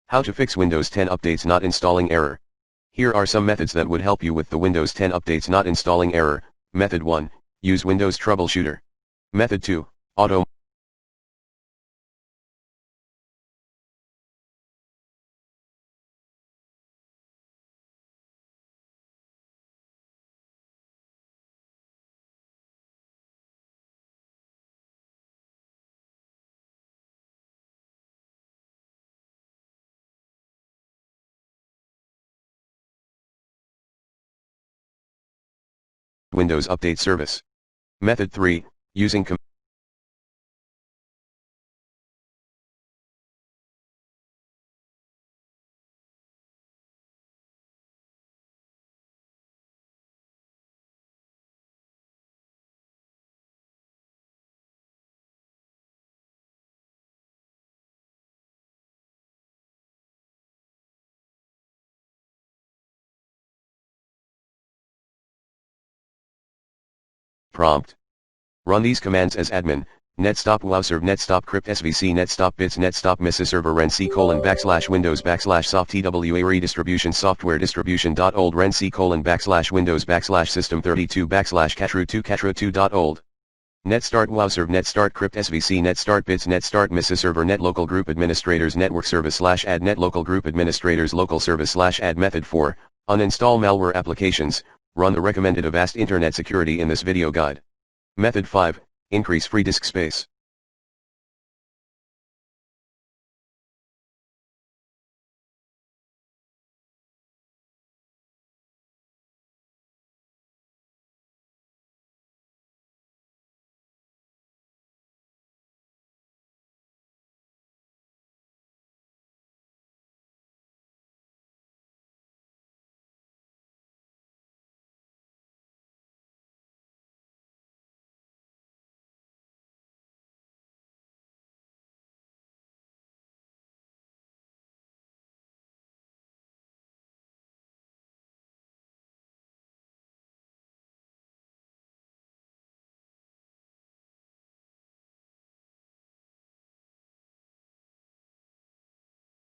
How to fix Windows 10 updates not installing error. Here are some methods that would help you with the Windows 10 updates not installing error. Method 1, use Windows Troubleshooter. Method 2, Auto Windows Update Service. Method 3, using prompt. Run these commands as admin: netstop wowserv netstop crypt svc netstop bits netstop server ren /windows /soft twa redistribution software distribution.old ren /windows system 32 /catru2 netstart wowserv netstart crypt svc netstart bits netstart server netlocal group administrators network service /add netlocal group administrators local service /add. Method 4, uninstall malware applications. Run the recommended Avast Internet Security in this video guide. Method 5, increase free disk space.